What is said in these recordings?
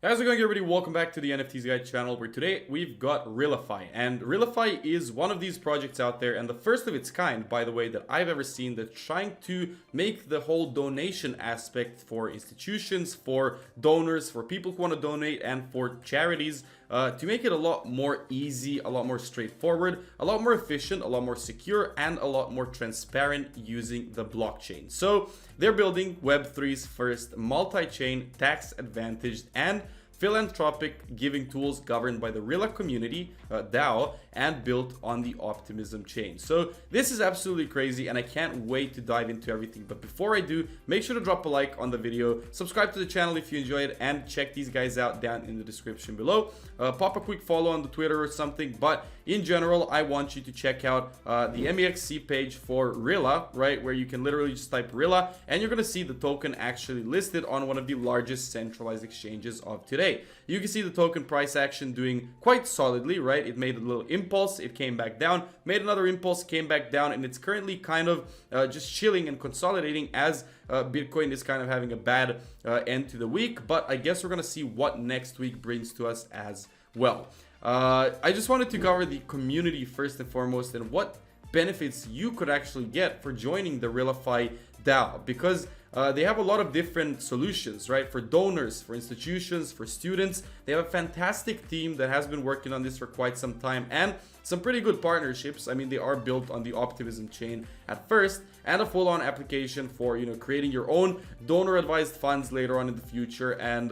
How's it going, everybody? Welcome back to the NFTs Guide channel, where today we've got RillaFi. And RillaFi is one of these projects out there, and the first of its kind, by the way, that I've ever seen, that's trying to make the whole donation aspect for institutions, for donors, for people who want to donate, and for charities, to make it a lot more easy, a lot more straightforward, a lot more efficient, a lot more secure, and a lot more transparent using the blockchain. So they're building Web3's first multi-chain, tax-advantaged, and philanthropic giving tools governed by the Rilla Community DAO and built on the Optimism chain. So this is absolutely crazy, and I can't wait to dive into everything. But before I do, make sure to drop a like on the video, subscribe to the channel if you enjoyed, and check these guys out down in the description below. Pop a quick follow on the Twitter or something. But in general, I want you to check out the MEXC page for Rilla, right, where you can literally just type Rilla, and you're gonna see the token actually listed on one of the largest centralized exchanges of today. You can see the token price action doing quite solidly, right? It made a little impulse, it came back down, made another impulse, came back down, and it's currently kind of just chilling and consolidating as Bitcoin is kind of having a bad end to the week. But I guess we're gonna see what next week brings to us as well. I just wanted to cover the community first and foremost, and what benefits you could actually get for joining the Realify DAO, because they have a lot of different solutions, right? For donors, for institutions, for students. They have a fantastic team that has been working on this for quite some time, and some pretty good partnerships. I mean, they are built on the Optimism chain at first, and a full-on application for, creating your own donor-advised funds later on in the future, and,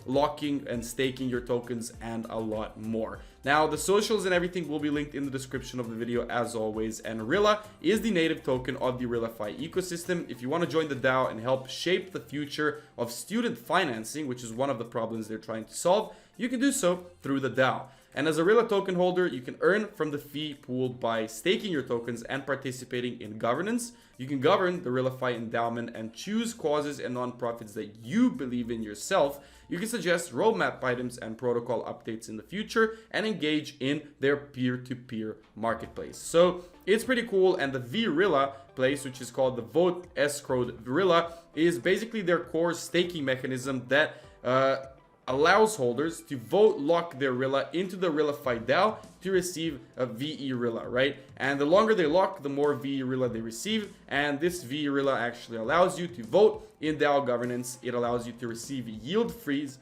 locking and staking your tokens, and a lot more. Now, the socials and everything will be linked in the description of the video as always, and Rilla is the native token of the RillaFi ecosystem. If you want to join the DAO and help shape the future of student financing, which is one of the problems they're trying to solve, you can do so through the DAO. And as a Rilla token holder, you can earn from the fee pooled by staking your tokens and participating in governance. You can govern the Realify Endowment and choose causes and nonprofits that you believe in yourself. You can suggest roadmap items and protocol updates in the future, and engage in their peer-to-peer marketplace. So it's pretty cool. And the VRilla place, which is called the Vote Escrowed Rilla, is basically their core staking mechanism that allows holders to vote lock their Rilla into the Realify DAO to receive a VE Rilla, right? And the longer they lock, the more VE Rilla they receive. And this VE Rilla actually allows you to vote in DAO governance. It allows you to receive yield fees,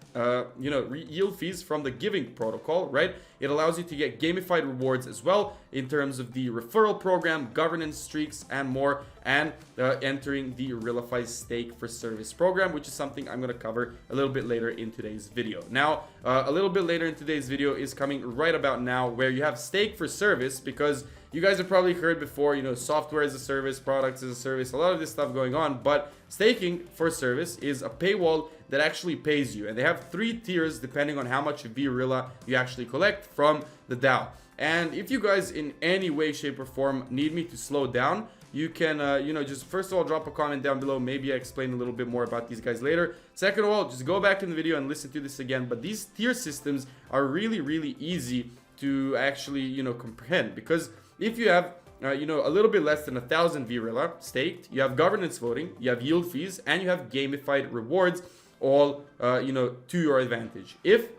yield fees from the giving protocol, right? It allows you to get gamified rewards as well in terms of the referral program, governance streaks, and more, and entering the Realify Stake for Service program, which is something I'm going to cover a little bit later in today's video. Now, a little bit later in today's video is coming right about now, where you have Stake for Service, because you guys have probably heard before, software as a service, products as a service, a lot of this stuff going on. But staking for service is a paywall that actually pays you. And they have 3 tiers depending on how much VRilla you actually collect from the DAO. And if you guys in any way, shape, or form need me to slow down, you can, just first of all, drop a comment down below. Maybe I explain a little bit more about these guys later. Second of all, just go back in the video and listen to this again. But these tier systems are really, really easy to actually, comprehend, because if you have, a little bit less than 1,000 VRilla staked, you have governance voting, you have yield fees, and you have gamified rewards, all, to your advantage. If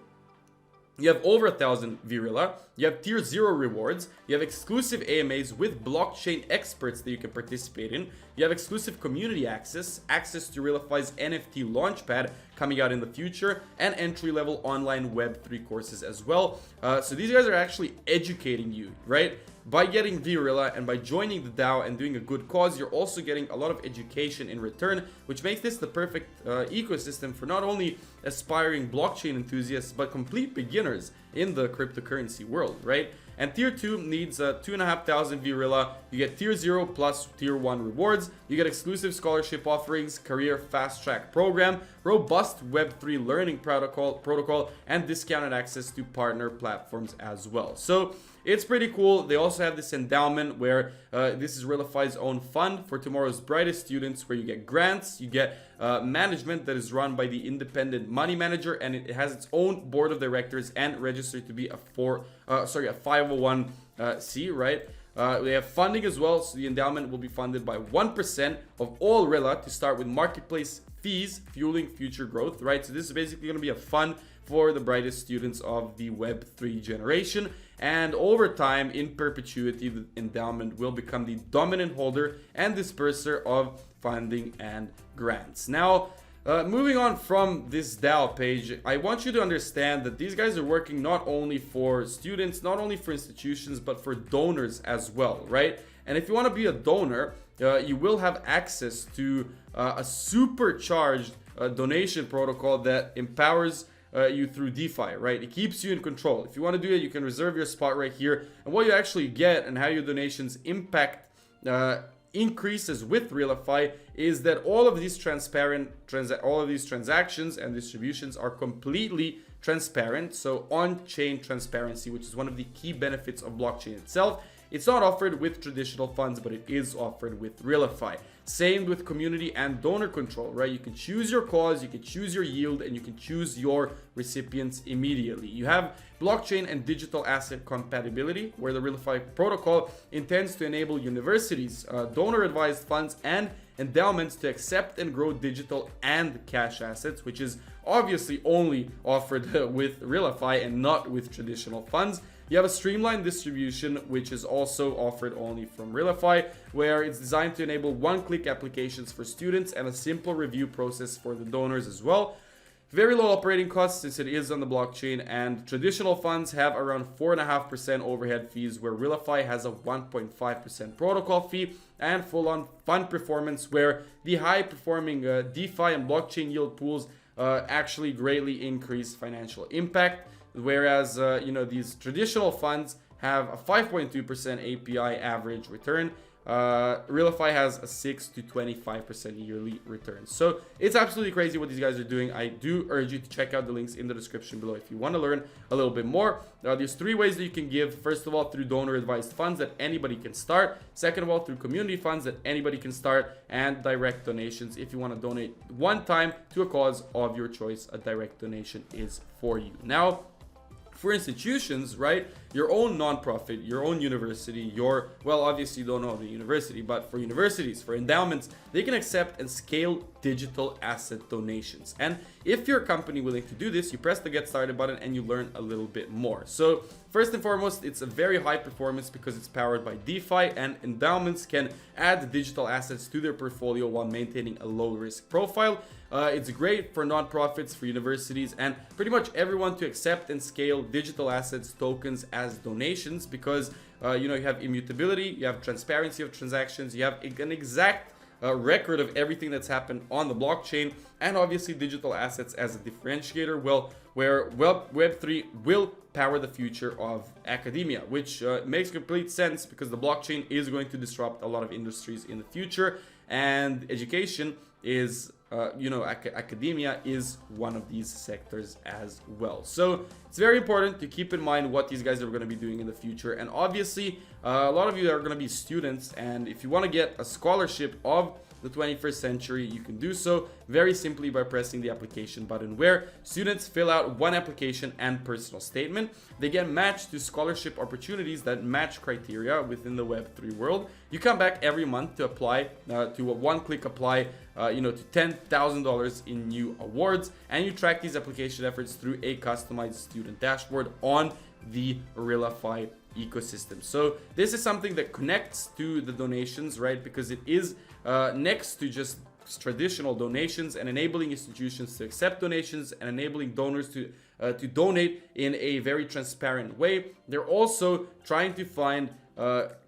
you have over 1,000 VRilla, you have tier 0 rewards, you have exclusive AMAs with blockchain experts that you can participate in, you have exclusive community access to Realify's NFT Launchpad coming out in the future, and entry-level online Web3 courses as well. So these guys are actually educating you, right? By getting VRilla and by joining the DAO and doing a good cause, you're also getting a lot of education in return, which makes this the perfect ecosystem for not only aspiring blockchain enthusiasts, but complete beginners in the cryptocurrency world, right? And tier 2 needs 2,500 VRilla. You get tier 0 plus tier 1 rewards. You get exclusive scholarship offerings, career fast track program, robust Web3 learning protocol, and discounted access to partner platforms as well. So it's pretty cool. They also have this endowment where this is Realify's own fund for tomorrow's brightest students, where you get grants, you get management that is run by the independent money manager, and it has its own board of directors and registered to be a 501c, right? They have funding as well, so the endowment will be funded by 1% of all Rilla to start with marketplace fees fueling future growth, right? So this is basically going to be a fund for the brightest students of the Web3 generation. And over time, in perpetuity, the endowment will become the dominant holder and disperser of funding and grants. Now, moving on from this DAO page, I want you to understand that these guys are working not only for students, not only for institutions, but for donors as well, right? And if you want to be a donor, you will have access to a supercharged donation protocol that empowers you through DeFi, right? It keeps you in control. If you want to do it, you can reserve your spot right here. And what you actually get and how your donations impact increases with Realify is that all of these transactions and distributions are completely transparent. So on-chain transparency, which is one of the key benefits of blockchain itself. It's not offered with traditional funds, but it is offered with Realify. Same with community and donor control, right? You can choose your cause, you can choose your yield, and you can choose your recipients immediately. You have blockchain and digital asset compatibility, where the Realify protocol intends to enable universities, donor-advised funds, and endowments to accept and grow digital and cash assets, which is obviously only offered with Realify and not with traditional funds. You have a streamlined distribution, which is also offered only from Realify, where it's designed to enable one-click applications for students and a simple review process for the donors as well. Very low operating costs since it is on the blockchain, and traditional funds have around 4.5% overhead fees, where Realify has a 1.5% protocol fee, and full-on fund performance, where the high-performing DeFi and blockchain yield pools actually greatly increase financial impact. Whereas, these traditional funds have a 5.2% API average return. Realify has a 6 to 25% yearly return. So it's absolutely crazy what these guys are doing. I do urge you to check out the links in the description below if you want to learn a little bit more. There's 3 ways that you can give. First of all, through donor advised funds that anybody can start. Second of all, through community funds that anybody can start, and direct donations. If you want to donate one time to a cause of your choice, a direct donation is for you. Now, for institutions, right, your own nonprofit, your own university, well, obviously you don't know the university, but for universities, for endowments, they can accept and scale digital asset donations. And if you're a company willing to do this, you press the get started button and you learn a little bit more. So first and foremost, it's a very high performance because it's powered by DeFi, and endowments can add digital assets to their portfolio while maintaining a low risk profile. It's great for nonprofits, for universities, and pretty much everyone to accept and scale digital assets, tokens as donations, because you have immutability, you have transparency of transactions, you have an exact record of everything that's happened on the blockchain, and obviously digital assets as a differentiator, where Web3 will power the future of academia, which makes complete sense because the blockchain is going to disrupt a lot of industries in the future, and education is academia is one of these sectors as well. So it's very important to keep in mind what these guys are going to be doing in the future. And obviously, a lot of you are going to be students, and if you want to get a scholarship of the 21st century, you can do so very simply by pressing the application button, where students fill out one application and personal statement. They get matched to scholarship opportunities that match criteria within the Web3 world. You come back every month to apply, to a one-click apply, to $10,000 in new awards, and you track these application efforts through a customized student dashboard on the Realify ecosystem. So this is something that connects to the donations, right? Because it is next to just traditional donations, and enabling institutions to accept donations and enabling donors to donate in a very transparent way. They're also trying to find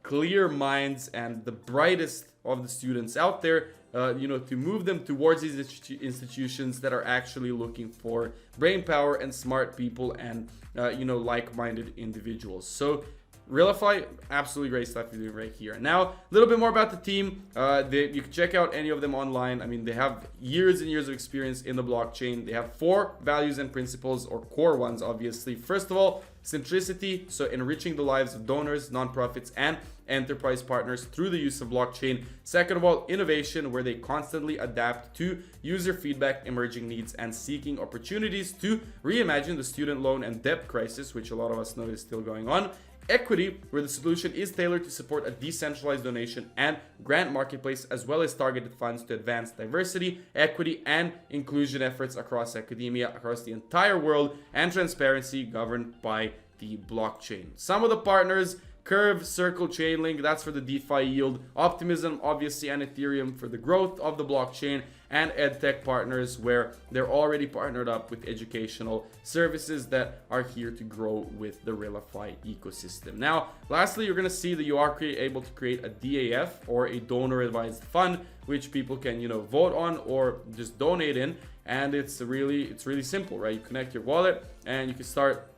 clear minds and the brightest of the students out there, to move them towards these institutions that are actually looking for brain power and smart people and like-minded individuals. So Realify, absolutely great stuff you're doing right here. Now, a little bit more about the team. You can check out any of them online. I mean, they have years and years of experience in the blockchain. They have 4 values and principles, or core ones, obviously. First of all, centricity, so enriching the lives of donors, nonprofits, and enterprise partners through the use of blockchain. Second of all, innovation, where they constantly adapt to user feedback, emerging needs, and seeking opportunities to reimagine the student loan and debt crisis, which a lot of us know is still going on. Equity, where the solution is tailored to support a decentralized donation and grant marketplace, as well as targeted funds to advance diversity, equity, and inclusion efforts across academia, across the entire world, and transparency governed by the blockchain. Some of the partners: Curve, Circle, Chainlink, that's for the DeFi yield, Optimism, obviously, and Ethereum for the growth of the blockchain, and EdTech partners, where they're already partnered up with educational services that are here to grow with the RillaFi ecosystem. Now, lastly, you're going to see that you are able to create a DAF, or a donor advised fund, which people can, vote on or just donate in. And it's really simple, right? You connect your wallet and you can start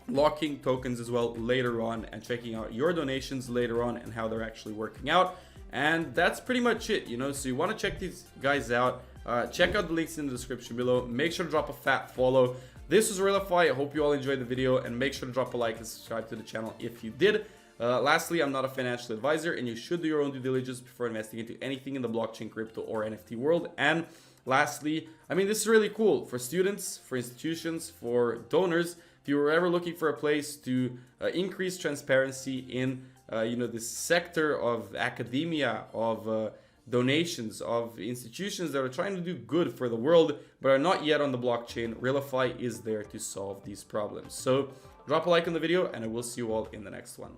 locking tokens as well later on, and checking out your donations later on and how they're actually working out. And that's pretty much it, so you want to check these guys out. Check out the links in the description below. Make sure to drop a fat follow. This was RillaFi. I hope you all enjoyed the video, and make sure to drop a like and subscribe to the channel if you did. Lastly, I'm not a financial advisor, and you should do your own due diligence before investing into anything in the blockchain, crypto, or NFT world. And lastly, this is really cool for students, for institutions, for donors. If you were ever looking for a place to increase transparency in this sector of academia, of donations, of institutions that are trying to do good for the world but are not yet on the blockchain, RillaFi is there to solve these problems. So drop a like on the video, and I will see you all in the next one.